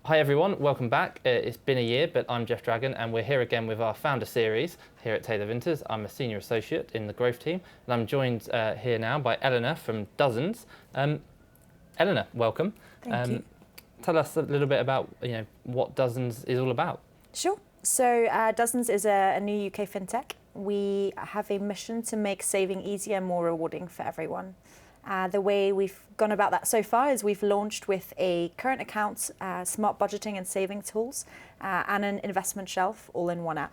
Hi everyone, welcome back. It's been a year, but I'm Geoff Dragon and we're here again with our founder series here at Taylor Vinters. I'm a senior associate in the growth team and I'm joined here now by Eleanor from Dozens. Eleanor, welcome. Thank you. Tell us a little bit about what Dozens is all about. Sure. So Dozens is a new UK fintech. We have a mission to make saving easier and more rewarding for everyone. The way we've gone about that so far is we've launched with a current account, smart budgeting and saving tools, and an investment shelf all in one app.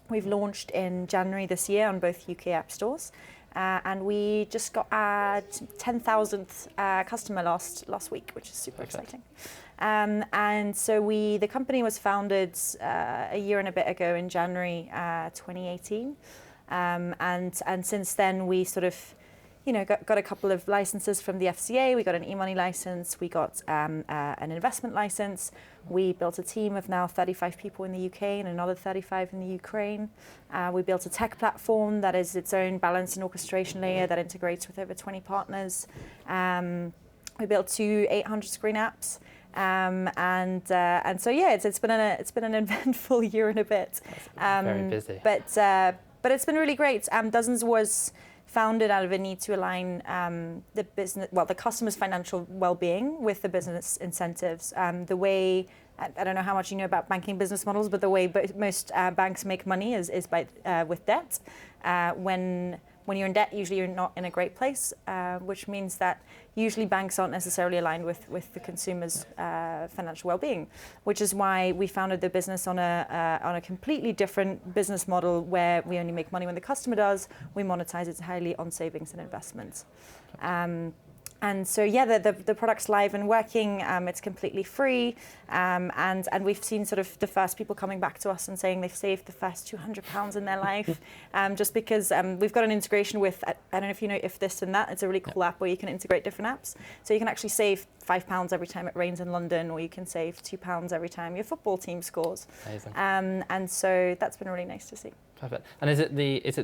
We've launched in January this year on both UK app stores, and we just got our 10,000th customer last week, which is super exciting. And so the company was founded a year and a bit ago in January 2018, and since then we sort of got a couple of licenses from the FCA. We got an e-money license. We got an investment license. We built a team of now 35 people in the UK and another 35 in the Ukraine. We built a tech platform that is its own balance and orchestration layer that integrates with over 20 partners. We built two 800 screen apps. And so yeah, it's been an eventful year and a bit. Very busy. But it's been really great. Dozens was founded out of a need to align the customer's financial well-being with the business incentives. The way, I don't know how much you know about banking business models, but the way most banks make money is by with debt. When you're in debt, usually you're not in a great place, which means that usually banks aren't necessarily aligned with the consumer's financial well-being, which is why we founded the business on a completely different business model where we only make money when the customer does. We monetize it highly on savings and investments. And so yeah, the product's live and working. It's completely free, and we've seen sort of the first people coming back to us and saying they've saved the first £200 in their life, just because we've got an integration with, I don't know if you know If This and That. It's a really cool app where you can integrate different apps. So you can actually save £5 every time it rains in London, or you can save £2 every time your football team scores. Amazing. And so that's been really nice to see. Perfect. And is it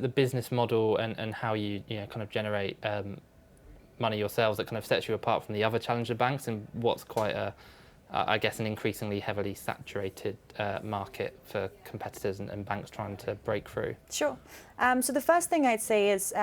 the business model and how you kind of generate money yourselves that kind of sets you apart from the other challenger banks and what's quite I guess an increasingly heavily saturated market for competitors and banks trying to break through? Sure. So the first thing I'd say is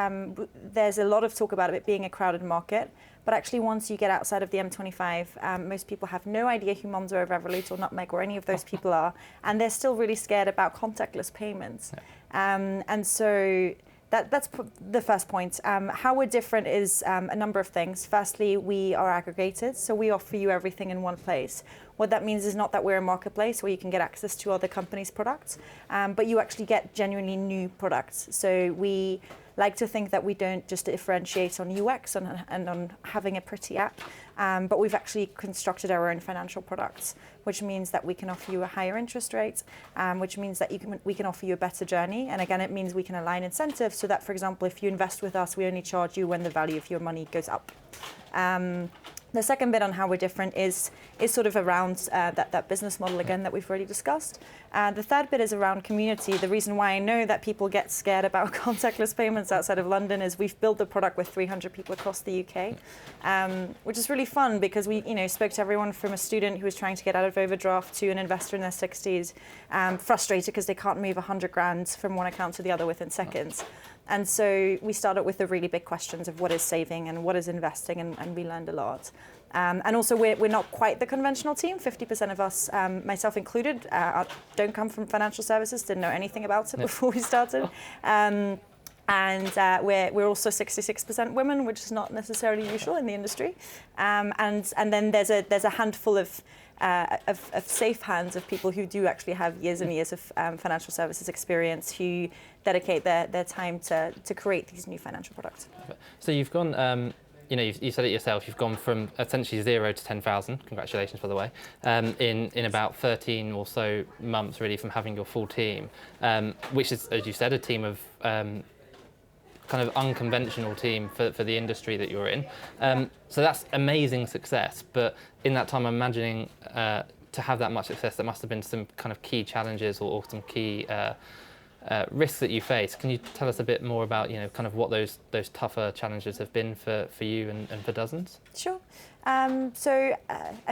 there's a lot of talk about it being a crowded market, but actually once you get outside of the M25, most people have no idea who Monzo or Revolut or Nutmeg or any of those people are, and they're still really scared about contactless payments. Yeah. And so that's the first point. How we're different is a number of things. Firstly, we are aggregated, so we offer you everything in one place. What that means is not that we're a marketplace where you can get access to other companies' products, but you actually get genuinely new products. So we like to think that we don't just differentiate on UX and on having a pretty app, but we've actually constructed our own financial products, which means that we can offer you a higher interest rate, which means that we can offer you a better journey. And again, it means we can align incentives so that, for example, if you invest with us, we only charge you when the value of your money goes up. The second bit on how we're different is sort of around that business model again that we've already discussed. The third bit is around community. The reason why I know that people get scared about contactless payments outside of London is we've built the product with 300 people across the UK, which is really fun because we spoke to everyone from a student who was trying to get out of overdraft to an investor in their 60s, frustrated because they can't move 100 grand from one account to the other within seconds. And so we started with the really big questions of what is saving and what is investing, and we learned a lot. And also we're not quite the conventional team. 50% of us, myself included, don't come from financial services, didn't know anything about it before we started. And we're also 66% women, which is not necessarily usual in the industry. And then there's a handful of safe hands of people who do actually have years and years of financial services experience, who dedicate their time to create these new financial products. So you've gone, you said it yourself, you've gone from essentially 0 to 10,000, congratulations by the way, in about 13 or so months really from having your full team, which is, as you said, a team of kind of unconventional team for the industry that you're in. So that's amazing success, but in that time I'm imagining to have that much success there must have been some kind of key challenges or some key risks that you face. Can you tell us a bit more about, kind of what those tougher challenges have been for you and for Dozens? Sure. I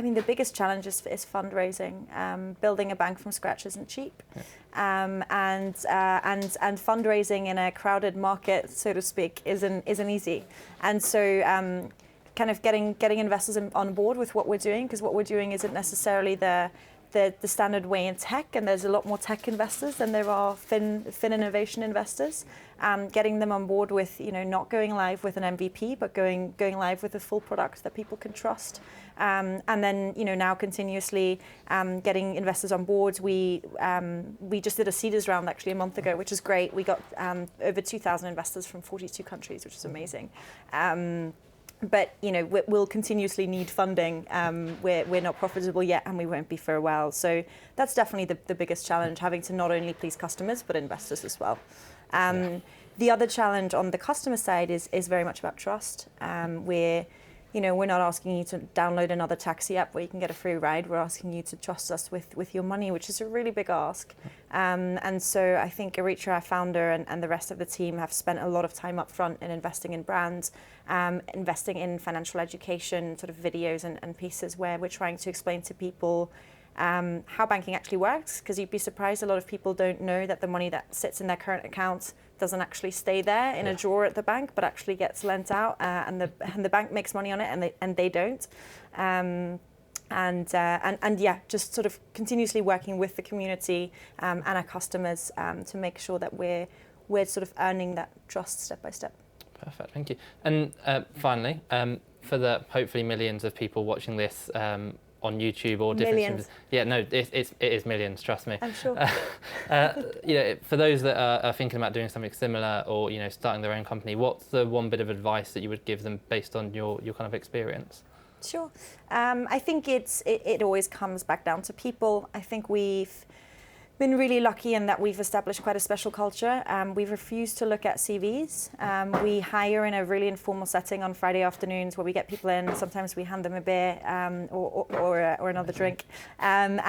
mean, the biggest challenge is fundraising. Building a bank from scratch isn't cheap, and fundraising in a crowded market, so to speak, isn't easy. And so, kind of getting investors on board with what we're doing, because what we're doing isn't necessarily the standard way in tech, and there's a lot more tech investors than there are fin innovation investors. Getting them on board with, not going live with an MVP, but going live with a full product that people can trust. And then, now continuously getting investors on board. We just did a seeders round actually a month ago, which is great. We got over 2,000 investors from 42 countries, which is amazing. But we'll continuously need funding. We're not profitable yet, and we won't be for a while. So that's definitely the biggest challenge, having to not only please customers but investors as well. The other challenge on the customer side is very much about trust. We're not asking you to download another taxi app where you can get a free ride. We're asking you to trust us with your money, which is a really big ask. And so I think Eritrea, our founder, and the rest of the team have spent a lot of time up front in investing in brands, investing in financial education, sort of videos and pieces where we're trying to explain to people how banking actually works, because you'd be surprised a lot of people don't know that the money that sits in their current account doesn't actually stay there in a drawer at the bank, but actually gets lent out, and the bank makes money on it, and they don't. Just sort of continuously working with the community and our customers to make sure that we're sort of earning that trust step by step. Perfect, thank you. And finally, for the hopefully millions of people watching this on YouTube or different Millions. Yeah, no, it is millions, trust me. I'm sure. For those that are thinking about doing something similar or starting their own company, what's the one bit of advice that you would give them based on your kind of experience? Sure. I think it always comes back down to people. I think we've been really lucky in that we've established quite a special culture. We've refused to look at CVs. We hire in a really informal setting on Friday afternoons where we get people in. Sometimes we hand them a beer or another drink. And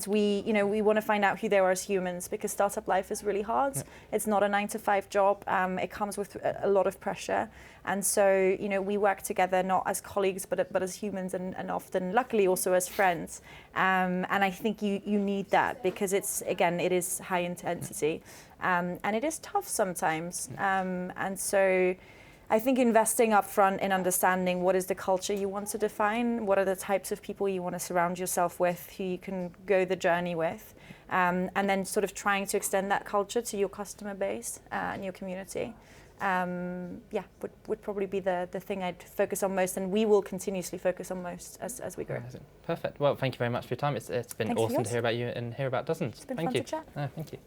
we want to find out who they are as humans, because startup life is really hard. Yeah. It's not a 9-to-5 job. It comes with a lot of pressure. And so, we work together not as colleagues, but as humans, and often, luckily, also as friends. And I think you need that, because it is high intensity, and it is tough sometimes. And so I think investing up front in understanding what is the culture you want to define, what are the types of people you want to surround yourself with, who you can go the journey with, and then sort of trying to extend that culture to your customer base and your community. Would probably be the thing I'd focus on most, and we will continuously focus on most as we grow. Amazing. Perfect. Well, thank you very much for your time. It's been awesome to hear about you and hear about Dozens. It's been thank fun you. to chat. Thank you.